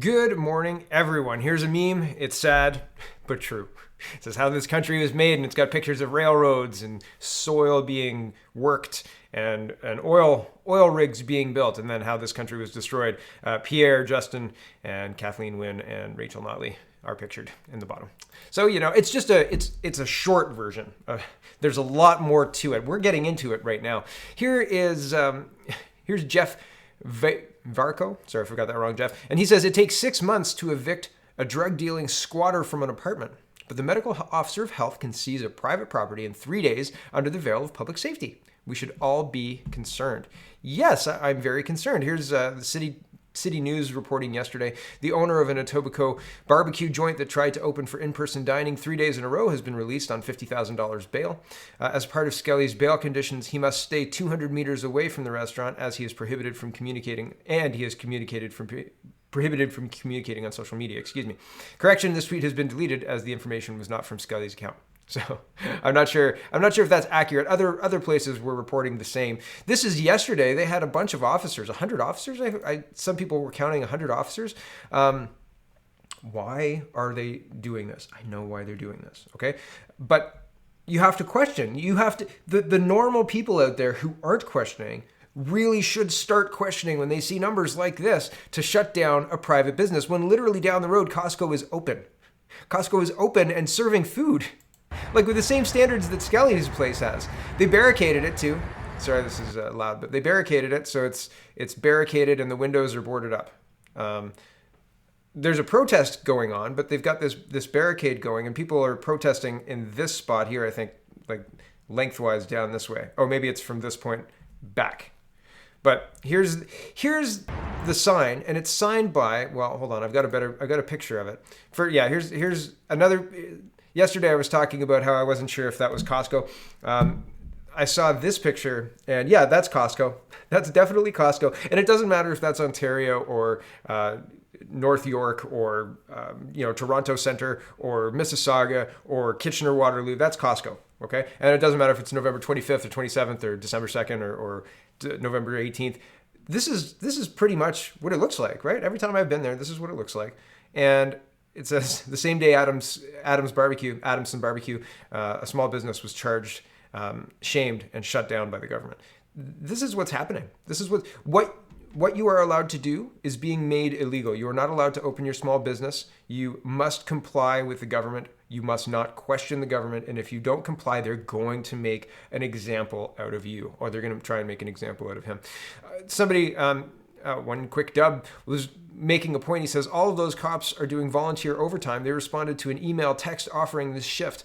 Good morning, everyone. Here's a meme. It's sad, but true. It says how this country was made, and it's got pictures of railroads and soil being worked and oil rigs being built, and then how this country was destroyed. Pierre, Justin, and Kathleen Wynne and Rachel Notley are pictured in the bottom. So, it's just it's a short version. There's a lot more to it. We're getting into it right now. Here's Jeff Varco. Sorry, I forgot that wrong, Jeff. And he says it takes 6 months to evict a drug-dealing squatter from an apartment, but the medical officer of health can seize a private property in 3 days under the veil of public safety. We should all be concerned. Yes, I'm very concerned. Here's the City News reporting yesterday. The owner of an Etobicoke barbecue joint that tried to open for in-person dining 3 days in a row has been released on $50,000 bail. As part of Skelly's bail conditions, he must stay 200 meters away from the restaurant as he is prohibited from communicating, and he is prohibited from communicating on social media. Correction, this tweet has been deleted as the information was not from Skelly's account. So I'm not sure if that's accurate. Other places were reporting the same. This is yesterday. They had a bunch of officers, 100 officers. Some people were counting 100 officers. Why are they doing this? I know why they're doing this. Okay, but you have to question. The normal people out there who aren't questioning really should start questioning when they see numbers like this to shut down a private business when literally down the road Costco is open. Costco is open and serving food. Like with the same standards that Skelly's place has. They barricaded it too. Sorry, this is loud, but they barricaded it, so it's barricaded and the windows are boarded up. There's a protest going on, but they've got this barricade going, and people are protesting in this spot here, I think, like lengthwise down this way. Oh, maybe it's from this point back. But here's the sign, and it's signed by, well, hold on, I've got a picture of it. Here's another. Yesterday I was talking about how I wasn't sure if that was Costco. I saw this picture, and yeah, that's Costco. That's definitely Costco. And it doesn't matter if that's Ontario or North York or Toronto Centre or Mississauga or Kitchener-Waterloo. That's Costco, okay? And it doesn't matter if it's November 25th or 27th or December 2nd or November 18th. This is pretty much what it looks like, right? Every time I've been there, this is what it looks like. And it says the same day Adamson Barbecue, a small business, was charged, shamed, and shut down by the government. This is what's happening. This is what you are allowed to do is being made illegal. You are not allowed to open your small business. You must comply with the government. You must not question the government. And if you don't comply, they're going to make an example out of you, or they're going to try and make an example out of him. Somebody, one quick dub, was making a point. He says, all of those cops are doing volunteer overtime. They responded to an email text offering this shift.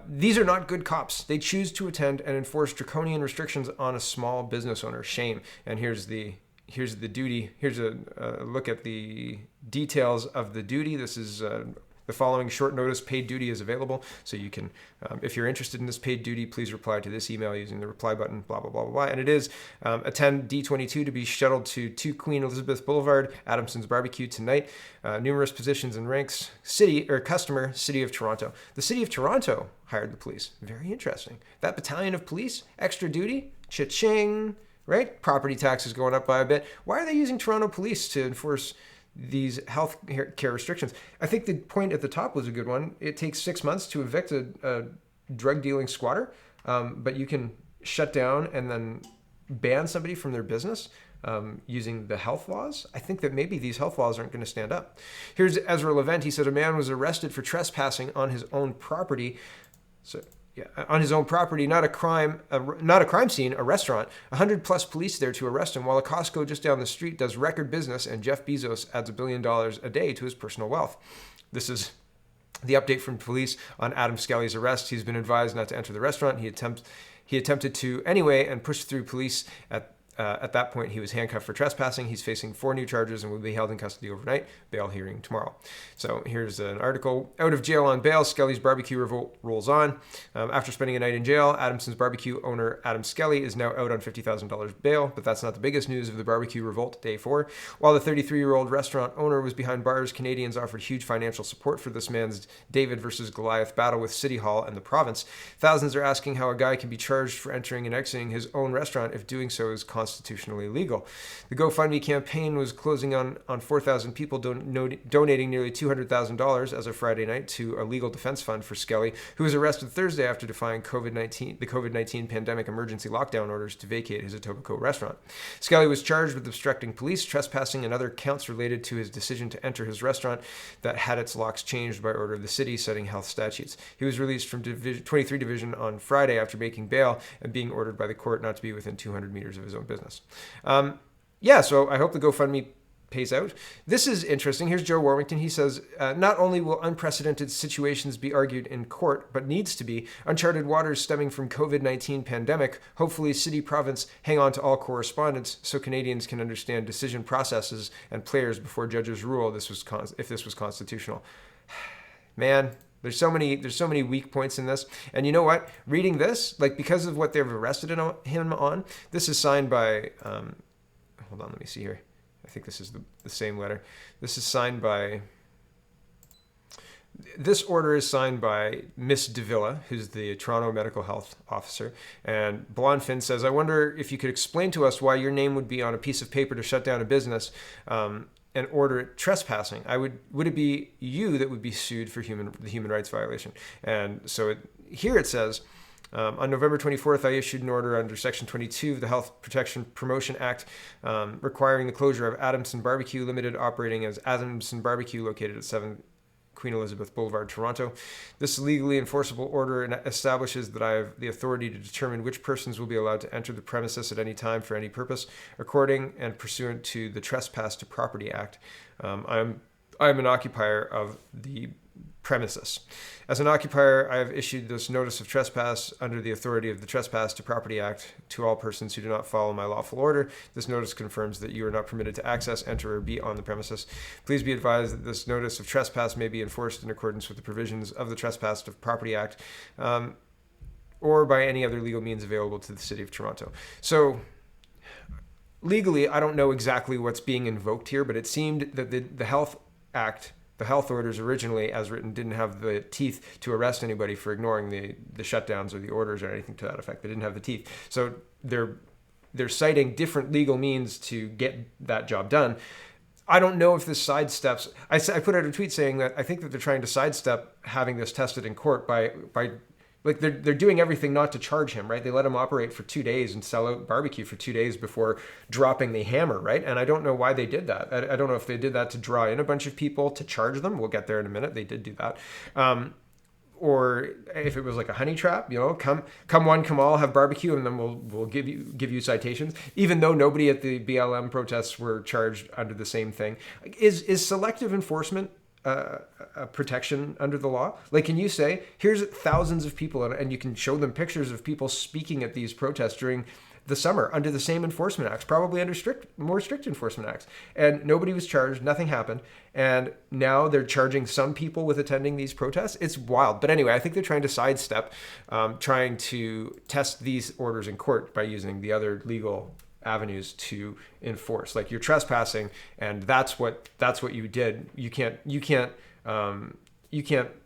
These are not good cops. They choose to attend and enforce draconian restrictions on a small business owner. Shame. And here's the duty. Here's a look at the details of the duty. This is the following short notice paid duty is available. So you can, if you're interested in this paid duty, please reply to this email using the reply button, blah, blah, blah, blah, blah. And it is attend D22 to be shuttled to 2 Queen Elizabeth Boulevard, Adamson's Barbecue tonight. Numerous positions and ranks. Customer, City of Toronto. The City of Toronto hired the police. Very interesting. That battalion of police, extra duty, cha-ching, right? Property taxes going up by a bit. Why are they using Toronto police to enforce these health care restrictions? I think the point at the top was a good one. It takes 6 months to evict a drug dealing squatter, but you can shut down and then ban somebody from their business using the health laws. I think that maybe these health laws aren't going to stand up. Here's Ezra Levent. He said a man was arrested for trespassing on his own property. On his own property, not a crime scene, a restaurant. 100+ police there to arrest him, while a Costco just down the street does record business, and Jeff Bezos adds $1 billion a day to his personal wealth. This is the update from police on Adam Skelly's arrest. He's been advised not to enter the restaurant. He attempted to anyway and pushed through police. At that point, he was handcuffed for trespassing. He's facing 4 new charges and will be held in custody overnight. Bail hearing tomorrow. So here's an article. Out of jail on bail, Skelly's barbecue revolt rolls on. After spending a night in jail, Adamson's barbecue owner Adam Skelly is now out on $50,000 bail. But that's not the biggest news of the barbecue revolt, day 4. While the 33-year-old restaurant owner was behind bars, Canadians offered huge financial support for this man's David versus Goliath battle with City Hall and the province. Thousands are asking how a guy can be charged for entering and exiting his own restaurant if doing so is constitutional constitutionally legal. The GoFundMe campaign was closing on 4,000 people donating nearly $200,000 as of Friday night to a legal defense fund for Skelly, who was arrested Thursday after defying the COVID-19 pandemic emergency lockdown orders to vacate his Etobicoke restaurant. Skelly was charged with obstructing police, trespassing, and other counts related to his decision to enter his restaurant that had its locks changed by order of the city, citing health statutes. He was released from 23 Division on Friday after making bail and being ordered by the court not to be within 200 meters of his own business. So I hope the GoFundMe pays out. This is interesting. Here's Joe Warmington. He says, not only will unprecedented situations be argued in court, but needs to be uncharted waters stemming from COVID-19 pandemic. Hopefully, city province hang on to all correspondence so Canadians can understand decision processes and players before judges rule if this was constitutional. Man, there's so many weak points in this. And you know what? Reading this, because of what they've arrested him on, this is signed by, hold on, let me see here. I think this is the same letter. This order is signed by Miss Davila, who's the Toronto Medical Health Officer. And Blondfin says, I wonder if you could explain to us why your name would be on a piece of paper to shut down a business and order it trespassing. Would it be you that would be sued for the human rights violation? And so here it says, on November 24th, I issued an order under Section 22 of the Health Protection Promotion Act requiring the closure of Adamson Barbecue Limited, operating as Adamson Barbecue, located at 7 Queen Elizabeth Boulevard, Toronto. This legally enforceable order establishes that I have the authority to determine which persons will be allowed to enter the premises at any time for any purpose, according and pursuant to the Trespass to Property Act. I'm an occupier of the premises. As an occupier, I have issued this notice of trespass under the authority of the Trespass to Property Act to all persons who do not follow my lawful order. This notice confirms that you are not permitted to access, enter, or be on the premises. Please be advised that this notice of trespass may be enforced in accordance with the provisions of the Trespass to Property Act or by any other legal means available to the City of Toronto. So legally, I don't know exactly what's being invoked here, but it seemed that the Health Act, the health orders originally as written, didn't have the teeth to arrest anybody for ignoring the shutdowns or the orders or anything to that effect. They didn't have the teeth. So they're citing different legal means to get that job done. I don't know if this sidesteps. I put out a tweet saying that I think that they're trying to sidestep having this tested in court by they're doing everything not to charge him, right? They let him operate for 2 days and sell out barbecue for 2 days before dropping the hammer, right? And I don't know why they did that. I don't know if they did that to draw in a bunch of people to charge them. We'll get there in a minute. They did do that. Or if it was like a honey trap, come one, come all, have barbecue, and then we'll give you citations. Even though nobody at the BLM protests were charged under the same thing. Is selective enforcement a protection under the law? Can you say, here's thousands of people, and you can show them pictures of people speaking at these protests during the summer under the same enforcement acts, probably under more strict enforcement acts, and nobody was charged, nothing happened, and now they're charging some people with attending these protests. It's wild. But anyway, I think they're trying to sidestep trying to test these orders in court by using the other legal avenues to enforce. You're trespassing, and that's what you did. You can't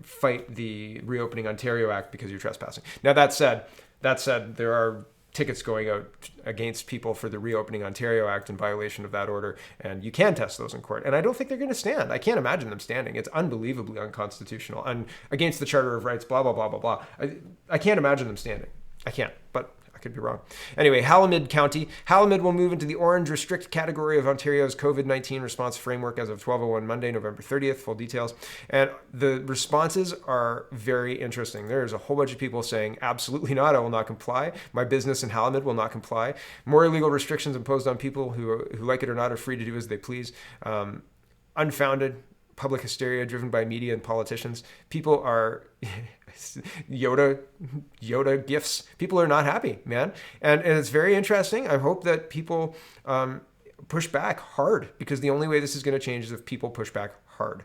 fight the Reopening Ontario Act because you're trespassing. Now that said, there are tickets going out against people for the Reopening Ontario Act in violation of that order, and you can test those in court. And I don't think they're going to stand. I can't imagine them standing. It's unbelievably unconstitutional and against the Charter of Rights, blah, blah, blah, blah, blah. I can't imagine them standing. I can't, but I could be wrong. Anyway, Hallamid County. Hallamid will move into the orange restrict category of Ontario's COVID-19 response framework as of 12:01 Monday, November 30th. Full details. And the responses are very interesting. There's a whole bunch of people saying, absolutely not, I will not comply. My business in Hallamid will not comply. More illegal restrictions imposed on people who like it or not, are free to do as they please. Unfounded public hysteria driven by media and politicians. People are Yoda gifts. People are not happy, man. And it's very interesting. I hope that people push back hard, because the only way this is going to change is if people push back hard.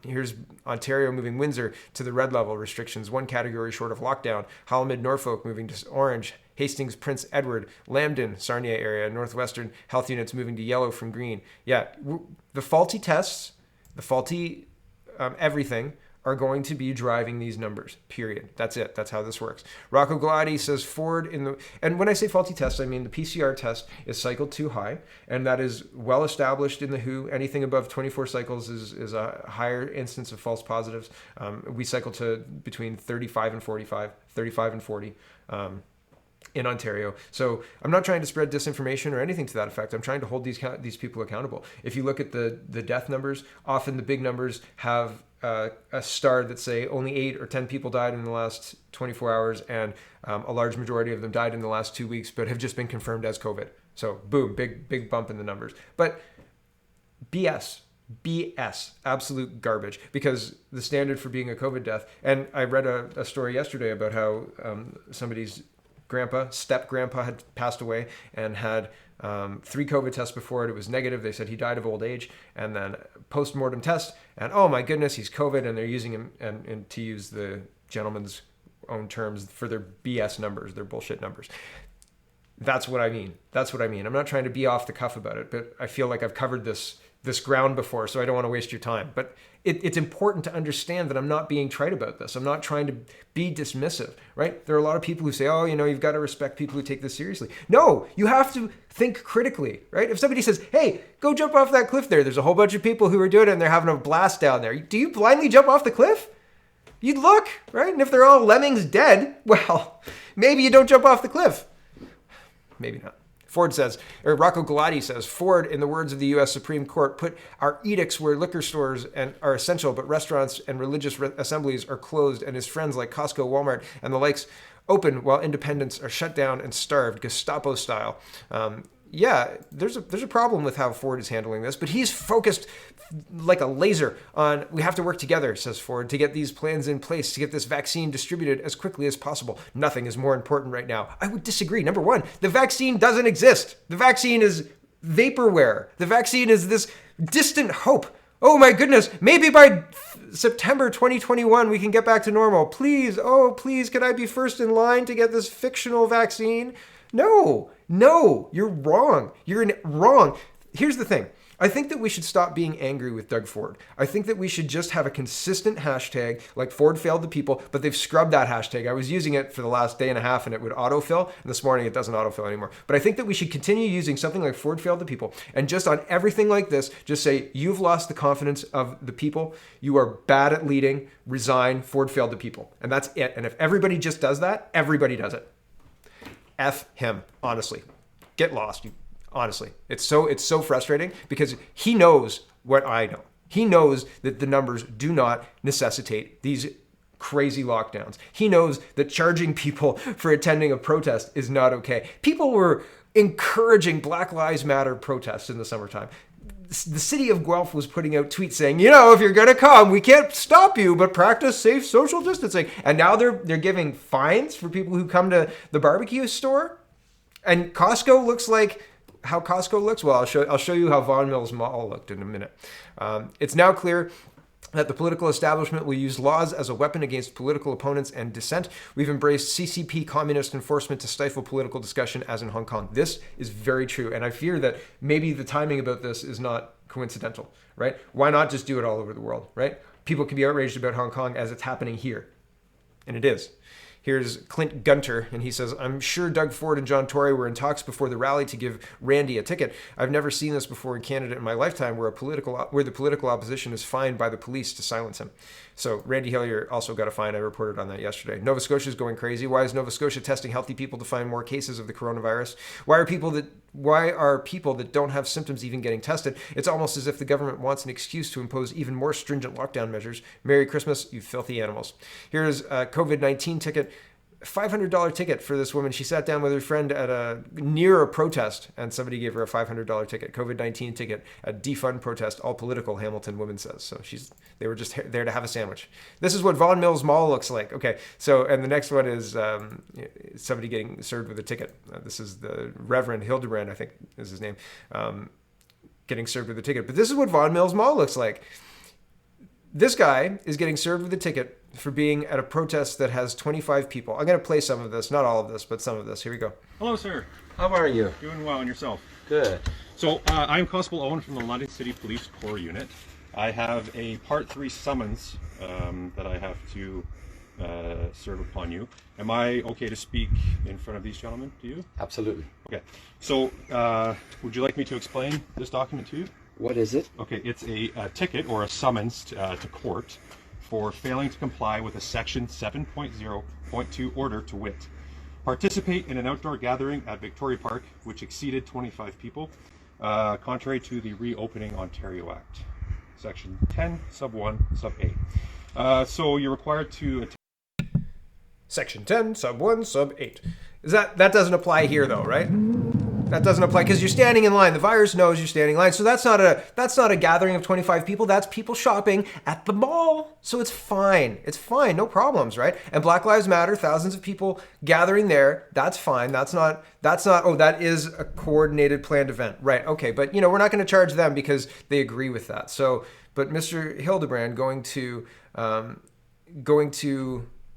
Here's Ontario moving Windsor to the red level restrictions, one category short of lockdown. Hallamid, Norfolk moving to orange. Hastings, Prince Edward, Lambton, Sarnia area, Northwestern health units moving to yellow from green. Yeah, the faulty tests, the faulty everything are going to be driving these numbers, period. That's it. That's how this works. Rocco Galati says Ford and when I say faulty tests, I mean the PCR test is cycled too high, and that is well established in the WHO. Anything above 24 cycles is a higher instance of false positives. We cycle to between 35 and 45, 35 and 40. In Ontario. So I'm not trying to spread disinformation or anything to that effect. I'm trying to hold these people accountable. If you look at the death numbers, often the big numbers have a star that say only 8 or 10 people died in the last 24 hours, and a large majority of them died in the last 2 weeks, but have just been confirmed as COVID. So boom, big bump in the numbers. But BS, absolute garbage, because the standard for being a COVID death, and I read a story yesterday about how somebody's step-grandpa had passed away and had 3 COVID tests before it. It was negative. They said he died of old age. And then post-mortem test, and oh my goodness, he's COVID. And they're using him, and to use the gentleman's own terms, for their BS numbers, their bullshit numbers. That's what I mean. I'm not trying to be off the cuff about it, but I feel like I've covered this ground before, so I don't want to waste your time. But it's important to understand that I'm not being trite about this. I'm not trying to be dismissive, right? There are a lot of people who say, oh, you've got to respect people who take this seriously. No, you have to think critically, right? If somebody says, hey, go jump off that cliff there's a whole bunch of people who are doing it and they're having a blast down there. Do you blindly jump off the cliff? You'd look, right? And if they're all lemmings dead, well, maybe you don't jump off the cliff. Maybe not. Rocco Galati says, Ford, in the words of the U.S. Supreme Court, put our edicts where liquor stores are essential, but restaurants and religious assemblies are closed, and his friends like Costco, Walmart, and the likes open while independents are shut down and starved, Gestapo style. Yeah, there's a problem with how Ford is handling this, but he's focused like a laser on, we have to work together, says Ford, to get these plans in place, to get this vaccine distributed as quickly as possible. Nothing is more important right now. I would disagree. Number one, the vaccine doesn't exist. The vaccine is vaporware. The vaccine is this distant hope. Oh my goodness, maybe by September 2021 we can get back to normal. Please, can I be first in line to get this fictional vaccine? No, you're wrong. You're wrong. Here's the thing. I think that we should stop being angry with Doug Ford. I think that we should just have a consistent hashtag like Ford failed the people, but they've scrubbed that hashtag. I was using it for the last day and a half and it would autofill, and this morning it doesn't autofill anymore. But I think that we should continue using something like Ford failed the people, and just on everything like this, just say, you've lost the confidence of the people. You are bad at leading. Resign. Ford failed the people. And that's it. And if everybody just does that, everybody does it. F him, honestly. Get lost. Honestly, it's so frustrating because he knows what I know. He knows that the numbers do not necessitate these crazy lockdowns. He knows that charging people for attending a protest is not okay. People were encouraging Black Lives Matter protests in the summertime. The city of Guelph was putting out tweets saying, if you're going to come, we can't stop you, but practice safe social distancing. And now they're giving fines for people who come to the barbecue store. And Costco looks like how Costco looks. Well, I'll show you how Vaughan Mills Mall looked in a minute. It's now clear that the political establishment will use laws as a weapon against political opponents and dissent. We've embraced CCP communist enforcement to stifle political discussion, as in Hong Kong. This is very true, and I fear that maybe the timing about this is not coincidental, right? Why not just do it all over the world, right? People can be outraged about Hong Kong as it's happening here, and it is. Here's Clint Gunter, and he says, I'm sure Doug Ford and John Tory were in talks before the rally to give Randy a ticket. I've never seen this before in Canada in my lifetime where the political opposition is fined by the police to silence him. So Randy Hillier also got a fine. I reported on that yesterday. Nova Scotia is going crazy. Why is Nova Scotia testing healthy people to find more cases of the coronavirus? Why are people that don't have symptoms even getting tested? It's almost as if the government wants an excuse to impose even more stringent lockdown measures. Merry Christmas, you filthy animals. Here's a COVID-19 ticket. $500 ticket for this woman. She sat down with her friend at near a protest, and somebody gave her a $500 ticket. COVID-19 ticket, a defund protest, all political, Hamilton woman says. So they were just there to have a sandwich. This is what Vaughan Mills Mall looks like. Okay, so, and the next one is somebody getting served with a ticket. This is the Reverend Hildebrand, I think is his name, getting served with a ticket. But this is what Vaughan Mills Mall looks like. This guy is getting served with a ticket for being at a protest that has 25 people. I'm going to play some of this, not all of this, but some of this. Here we go. Hello, sir. How are you? Doing well, and yourself? Good. So I'm Constable Owen from the London City Police Corps Unit. I have a Part 3 summons that I have to serve upon you. Am I okay to speak in front of these gentlemen? Do you? Absolutely. Okay. So, would you like me to explain this document to you? What is it? Okay, it's a ticket or a summons to court for failing to comply with a Section 7.0.2 order, to wit: participate in an outdoor gathering at Victoria Park which exceeded 25 people, contrary to the Reopening Ontario Act, Section 10, Sub 1, Sub A. So you're required to attend. Section 10, Sub 1, Sub 8. That doesn't apply here though, right? That doesn't apply because you're standing in line. The virus knows you're standing in line. So that's not a gathering of 25 people. That's people shopping at the mall. So it's fine. It's fine. No problems, right? And Black Lives Matter, thousands of people gathering there. That's fine. That's not, oh, that is a coordinated planned event. Right. Okay. But we're not going to charge them because they agree with that. So, but Mr. Hildebrand going to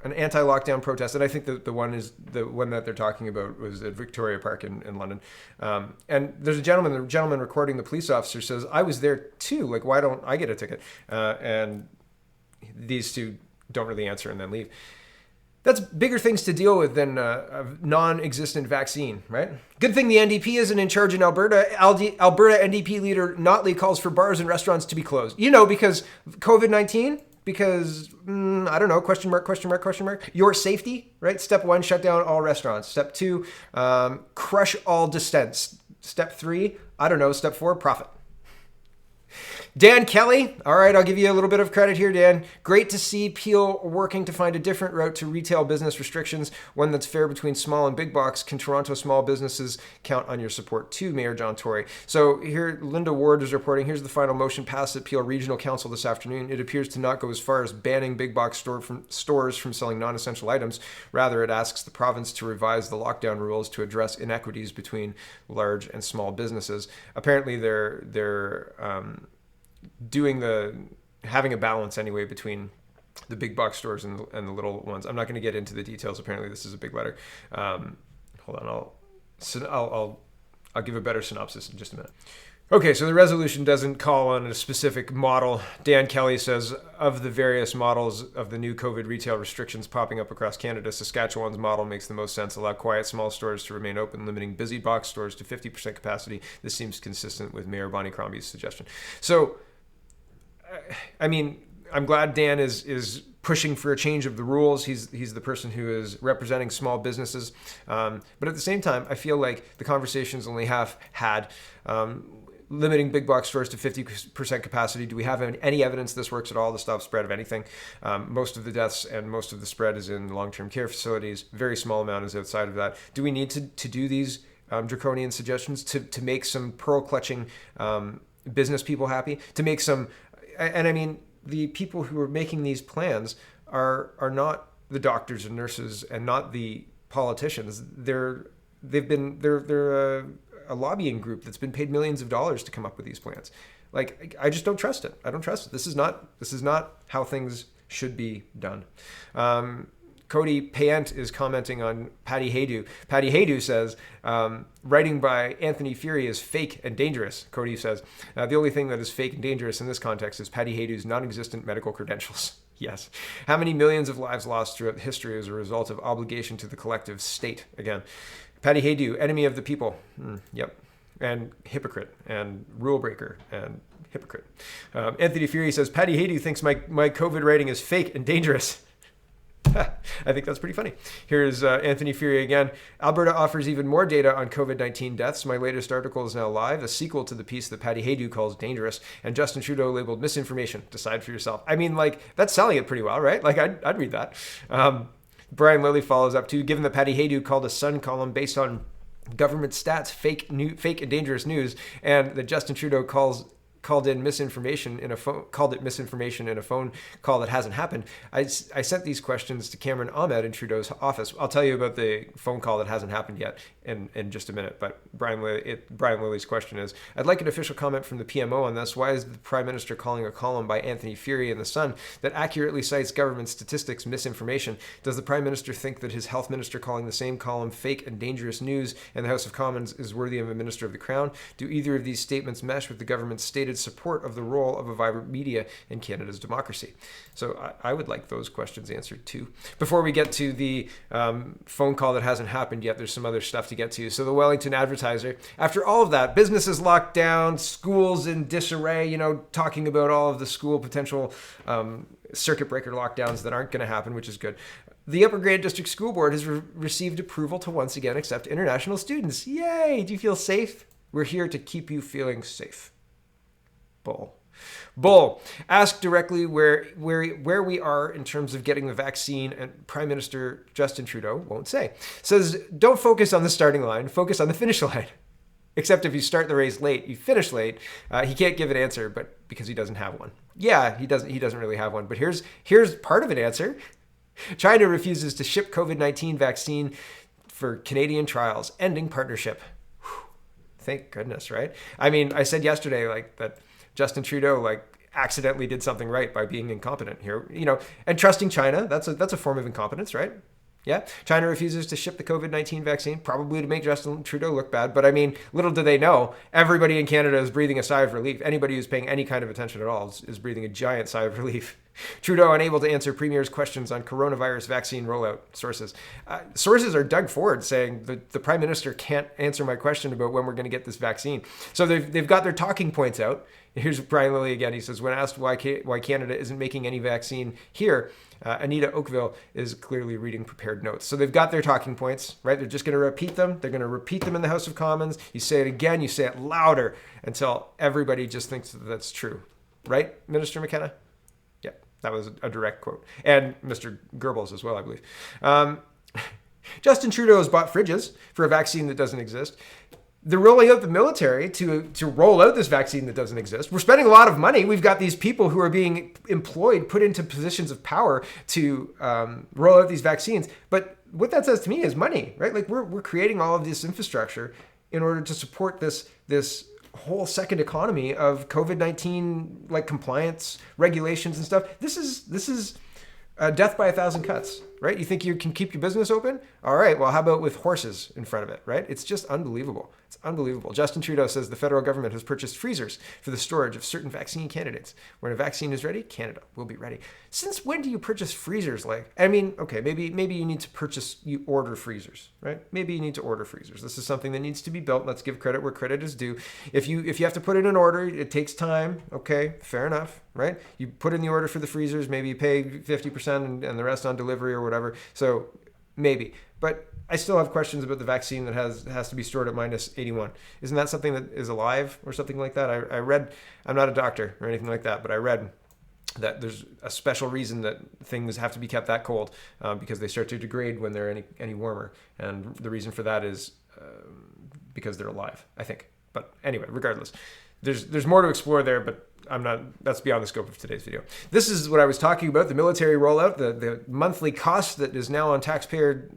an anti-lockdown protest, and I think the one that they're talking about was at Victoria Park in London. And there's the gentleman recording. The police officer says, "I was there too. Like, why don't I get a ticket?" And these two don't really answer and then leave. That's bigger things to deal with than a non-existent vaccine, right? Good thing the NDP isn't in charge in Alberta. Alberta NDP leader Notley calls for bars and restaurants to be closed. Because COVID-19. Because, I don't know, question mark. Your safety, right? Step 1, shut down all restaurants. Step 2, crush all dissent. Step 3, I don't know. Step 4, profit. Dan Kelly, all right, I'll give you a little bit of credit here, Dan. Great to see Peel working to find a different route to retail business restrictions, one that's fair between small and big box. Can Toronto small businesses count on your support too, Mayor John Tory? So here, Linda Ward is reporting, here's the final motion passed at Peel Regional Council this afternoon. It appears to not go as far as banning big box stores from selling non-essential items. Rather, it asks the province to revise the lockdown rules to address inequities between large and small businesses. Apparently, they're having a balance anyway between the big box stores and the little ones. I'm not going to get into the details. Apparently, this is a big letter. Hold on, I'll give a better synopsis in just a minute. Okay, so the resolution doesn't call on a specific model. Dan Kelly says, of the various models of the new COVID retail restrictions popping up across Canada, Saskatchewan's model makes the most sense. Allow quiet small stores to remain open, limiting busy box stores to 50% capacity. This seems consistent with Mayor Bonnie Crombie's suggestion. So, I mean, I'm glad Dan is pushing for a change of the rules. He's the person who is representing small businesses. But at the same time, I feel like the conversation's only half had. Limiting big box stores to 50% capacity. Do we have any evidence this works at all to stop spread of anything? Most of the deaths and most of the spread is in long-term care facilities. Very small amount is outside of that. Do we need to do these draconian suggestions to make some pearl-clutching business people happy? To make some... And I mean, the people who are making these plans are not the doctors and nurses and not the politicians. They're a lobbying group that's been paid millions of dollars to come up with these plans. Like, I just don't trust it. I don't trust it. This is not how things should be done. Cody Payent is commenting on Patty Haydu. Patty Haydu says, writing by Anthony Furey is fake and dangerous. Cody says, the only thing that is fake and dangerous in this context is Patty Haydu's non-existent medical credentials. Yes. How many millions of lives lost throughout history as a result of obligation to the collective state? Again, Patty Haydu, enemy of the people. Yep. And hypocrite and rule breaker and hypocrite. Anthony Furey says, Patty Haydu thinks my COVID writing is fake and dangerous. I think that's pretty funny. Here's Anthony Furey again. Alberta offers even more data on COVID-19 deaths. My latest article is now live, a sequel to the piece that Patty Haydu calls dangerous, and Justin Trudeau labeled misinformation. Decide for yourself. I mean, like, that's selling it pretty well, right? Like, I'd read that. Brian Lilly follows up too. Given that Patty Haydu called a Sun column based on government stats fake and dangerous news, and that Justin Trudeau called it misinformation in a phone call that hasn't happened. I sent these questions to Cameron Ahmed in Trudeau's office. I'll tell you about the phone call that hasn't happened yet in just a minute. But Brian Lilly's question is, I'd like an official comment from the PMO on this. Why is the Prime Minister calling a column by Anthony Furey in The Sun that accurately cites government statistics misinformation? Does the Prime Minister think that his health minister calling the same column fake and dangerous news in the House of Commons is worthy of a Minister of the Crown? Do either of these statements mesh with the government's stated support of the role of a vibrant media in Canada's democracy? So I would like those questions answered too. Before we get to the phone call that hasn't happened yet, there's some other stuff to get to. So the Wellington Advertiser, after all of that, businesses locked down, schools in disarray, talking about all of the school potential circuit breaker lockdowns that aren't going to happen, which is good. The Upper Grand District School Board has received approval to once again accept international students. Yay! Do you feel safe? We're here to keep you feeling safe. Bull. Ask directly where we are in terms of getting the vaccine, and Prime Minister Justin Trudeau won't say. Says, don't focus on the starting line, focus on the finish line. Except if you start the race late, you finish late. He can't give an answer, but because he doesn't have one. Yeah, he doesn't really have one. But here's part of an answer. China refuses to ship COVID-19 vaccine for Canadian trials, ending partnership. Whew. Thank goodness, right? I mean, I said yesterday that Justin Trudeau accidentally did something right by being incompetent here, and trusting China. That's a form of incompetence, right? Yeah. China refuses to ship the COVID-19 vaccine, probably to make Justin Trudeau look bad. But I mean, little do they know, everybody in Canada is breathing a sigh of relief. Anybody who's paying any kind of attention at all is breathing a giant sigh of relief. Trudeau unable to answer Premier's questions on coronavirus vaccine rollout. Sources. Sources are Doug Ford saying the Prime Minister can't answer my question about when we're going to get this vaccine. So they've got their talking points out. Here's Brian Lilly again. He says, when asked why Canada isn't making any vaccine here, Anita Oakville is clearly reading prepared notes. So they've got their talking points, right? They're just going to repeat them. They're going to repeat them in the House of Commons. You say it again, you say it louder until everybody just thinks that that's true. Right, Minister McKenna? Yeah, that was a direct quote. And Mr. Goebbels as well, I believe. Justin Trudeau has bought fridges for a vaccine that doesn't exist. They're rolling out the military to roll out this vaccine that doesn't exist. We're spending a lot of money. We've got these people who are being employed, put into positions of power to roll out these vaccines. But what that says to me is money, right? We're creating all of this infrastructure in order to support this whole second economy of COVID-19 compliance regulations and stuff. This is death by 1,000 cuts, right? You think you can keep your business open? All right, well, how about with horses in front of it, right? It's just unbelievable. It's unbelievable. Justin Trudeau says the federal government has purchased freezers for the storage of certain vaccine candidates. When a vaccine is ready, Canada will be ready. Since when do you purchase freezers? Okay, maybe you order freezers, right? Maybe you need to order freezers. This is something that needs to be built. Let's give credit where credit is due. If you have to put in an order, it takes time. Okay, fair enough, right? You put in the order for the freezers, maybe you pay 50% and the rest on delivery or whatever. So maybe, but I still have questions about the vaccine that has to be stored at -81. Isn't that something that is alive or something like that? I read, I'm not a doctor or anything like that, but I read that there's a special reason that things have to be kept that cold because they start to degrade when they're any warmer. And the reason for that is because they're alive, I think. But anyway, regardless, there's more to explore there, but that's beyond the scope of today's video. This is what I was talking about, the military rollout, the monthly cost that is now on taxpayer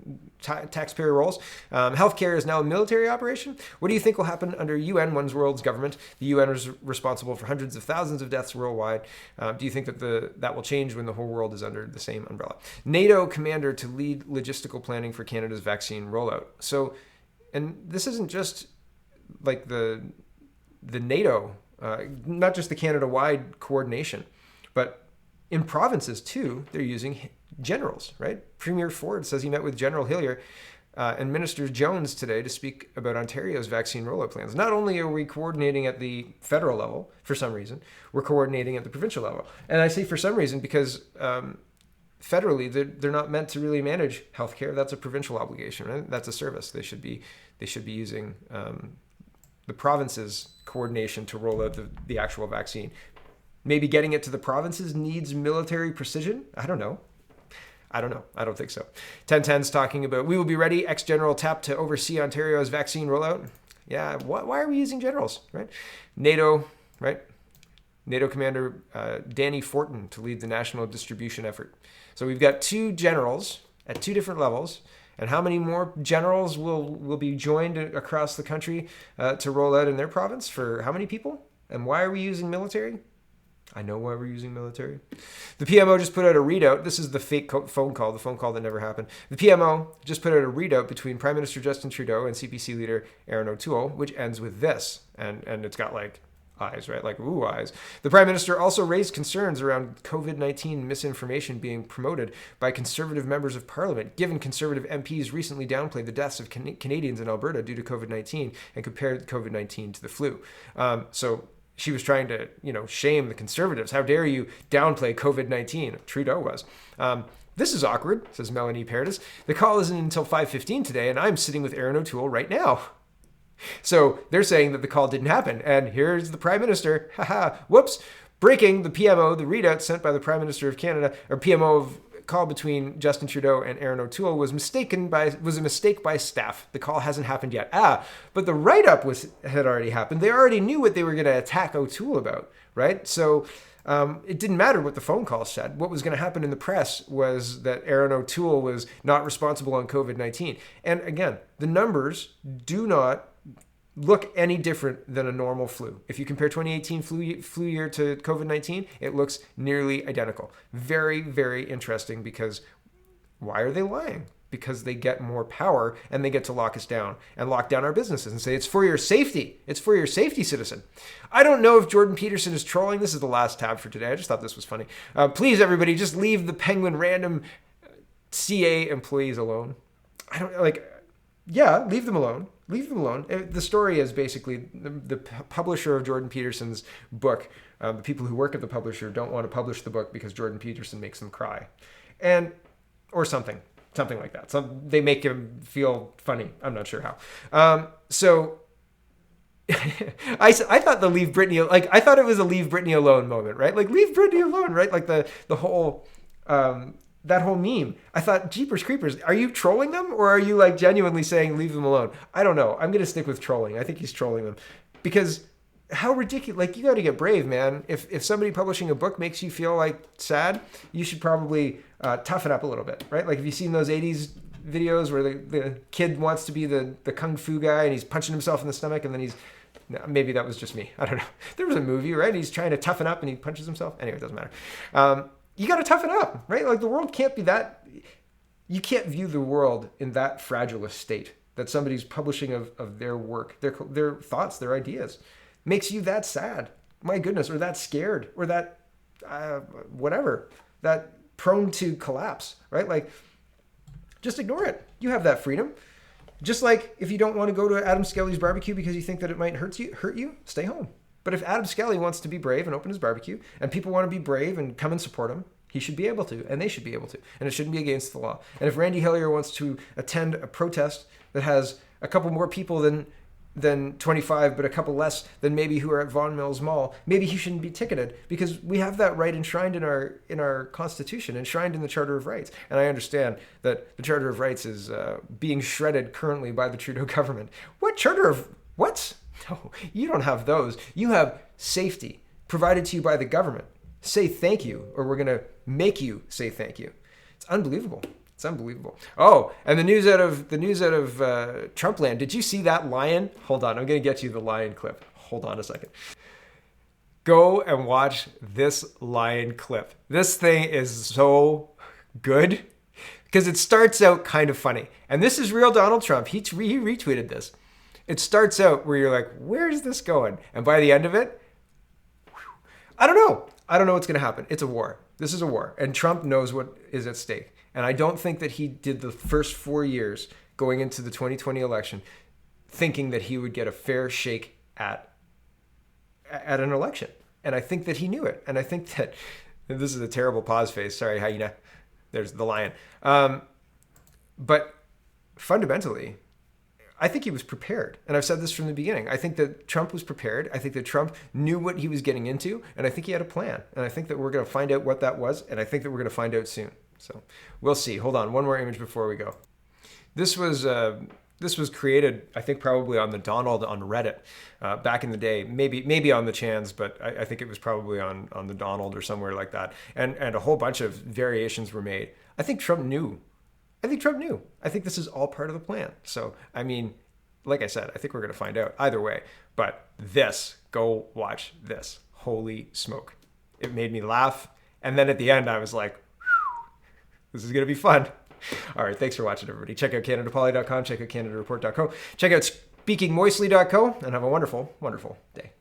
rolls. Healthcare is now a military operation. What do you think will happen under UN, one's world's government? The UN is responsible for hundreds of thousands of deaths worldwide. Do you think that will change when the whole world is under the same umbrella? NATO commander to lead logistical planning for Canada's vaccine rollout. So, and this isn't just like the NATO, not just the Canada-wide coordination, but in provinces too, they're using generals, right? Premier Ford says he met with General Hillier and Minister Jones today to speak about Ontario's vaccine rollout plans. Not only are we coordinating at the federal level, for some reason, we're coordinating at the provincial level. And I say for some reason because federally, they're not meant to really manage healthcare. That's a provincial obligation, right? That's a service. They should be using the province's coordination to roll out the actual vaccine. Maybe getting it to the provinces needs military precision? I don't know. I don't think so. 1010's talking about, we will be ready, ex-general Tapp to oversee Ontario's vaccine rollout. Yeah, why are we using generals, right? NATO, right? NATO Commander Danny Fortin to lead the national distribution effort. So we've got two generals at two different levels, And how many more generals will be joined across the country to roll out in their province? For how many people? And why are we using military? I know why we're using military. The PMO just put out a readout. This is the fake phone call, the phone call that never happened. The PMO just put out a readout between Prime Minister Justin Trudeau and CPC leader Erin O'Toole, which ends with this. And it's got like eyes, right? Like, ooh, eyes. The Prime Minister also raised concerns around COVID-19 misinformation being promoted by Conservative members of Parliament, given Conservative MPs recently downplayed the deaths of Canadians in Alberta due to COVID-19 and compared COVID-19 to the flu. So she was trying to, shame the Conservatives. How dare you downplay COVID-19? Trudeau was. This is awkward, says Melanie Paradis. The call isn't until 5:15 today, and I'm sitting with Erin O'Toole right now. So they're saying that the call didn't happen. And here's the Prime Minister. Haha, whoops. Breaking the PMO, the readout sent by the Prime Minister of Canada, or PMO of call between Justin Trudeau and Erin O'Toole was a mistake by staff. The call hasn't happened yet. But the write-up had already happened. They already knew what they were going to attack O'Toole about, right? So it didn't matter what the phone call said. What was going to happen in the press was that Erin O'Toole was not responsible on COVID-19. And again, the numbers do not look any different than a normal flu. If you compare 2018 flu year to COVID-19, it looks nearly identical. Very, very interesting, because why are they lying? Because they get more power and they get to lock us down and lock down our businesses and say, it's for your safety. It's for your safety, citizen. I don't know if Jordan Peterson is trolling. This is the last tab for today. I just thought this was funny. Please, everybody, just leave the Penguin Random CA employees alone. Leave them alone. Leave them alone. The story is basically the publisher of Jordan Peterson's book. The people who work at the publisher don't want to publish the book because Jordan Peterson makes them cry, or something like that. They make him feel funny. I'm not sure how. So I thought leave Britney, I thought it was a leave Britney alone moment, right? Like, leave Britney alone, right? Like the whole. That whole meme, I thought, Jeepers Creepers, are you trolling them, or are you genuinely saying leave them alone? I don't know. I'm going to stick with trolling. I think he's trolling them, because how ridiculous, you got to get brave, man. If somebody publishing a book makes you feel sad, you should probably toughen up a little bit, right? Have you seen those 80s videos where the kid wants to be the kung fu guy and he's punching himself in the stomach, and then maybe that was just me. I don't know. There was a movie, right? He's trying to toughen up and he punches himself. Anyway, it doesn't matter. You got to toughen up, right? The world can't be that. You can't view the world in that fragile a state that somebody's publishing of their work, their thoughts, their ideas, makes you that sad. My goodness, or that scared, or that whatever, that prone to collapse, right? Just ignore it. You have that freedom. Just like if you don't want to go to Adam Skelly's barbecue because you think that it might hurt you, stay home. But if Adam Skelly wants to be brave and open his barbecue, and people want to be brave and come and support him, he should be able to, and they should be able to, and it shouldn't be against the law. And if Randy Hillier wants to attend a protest that has a couple more people than 25, but a couple less than maybe who are at Vaughan Mills Mall, maybe he shouldn't be ticketed, because we have that right enshrined in our Constitution, enshrined in the Charter of Rights. And I understand that the Charter of Rights is being shredded currently by the Trudeau government. What? No, you don't have those. You have safety provided to you by the government. Say thank you, or we're going to make you say thank you. It's unbelievable. It's unbelievable. Oh, and the news out of Trump land. Did you see that lion? Hold on, I'm going to get you the lion clip. Hold on a second. Go and watch this lion clip. This thing is so good because it starts out kind of funny. And this is real Donald Trump. He retweeted this. It starts out where you're like, where's this going? And by the end of it, I don't know. I don't know what's going to happen. It's a war. This is a war. And Trump knows what is at stake. And I don't think that he did the first 4 years going into the 2020 election thinking that he would get a fair shake at an election. And I think that he knew it. And I think that this is a terrible pause face. Sorry, hyena. There's the lion. But fundamentally, I think he was prepared. And I've said this from the beginning. I think that Trump was prepared. I think that Trump knew what he was getting into. And I think he had a plan. And I think that we're going to find out what that was. And I think that we're going to find out soon. So we'll see. Hold on. One more image before we go. This was created, I think, probably on the Donald on Reddit back in the day. Maybe on the Chans, but I think it was probably on the Donald or somewhere like that. And a whole bunch of variations were made. I think Trump knew I think Trump knew. I think this is all part of the plan. So, I mean, like I said, I think we're going to find out either way. But go watch this. Holy smoke. It made me laugh. And then at the end, I was like, this is going to be fun. All right. Thanks for watching, everybody. Check out CanadaPoly.com. Check out CanadaReport.co. Check out SpeakingMoistly.co. And have a wonderful, wonderful day.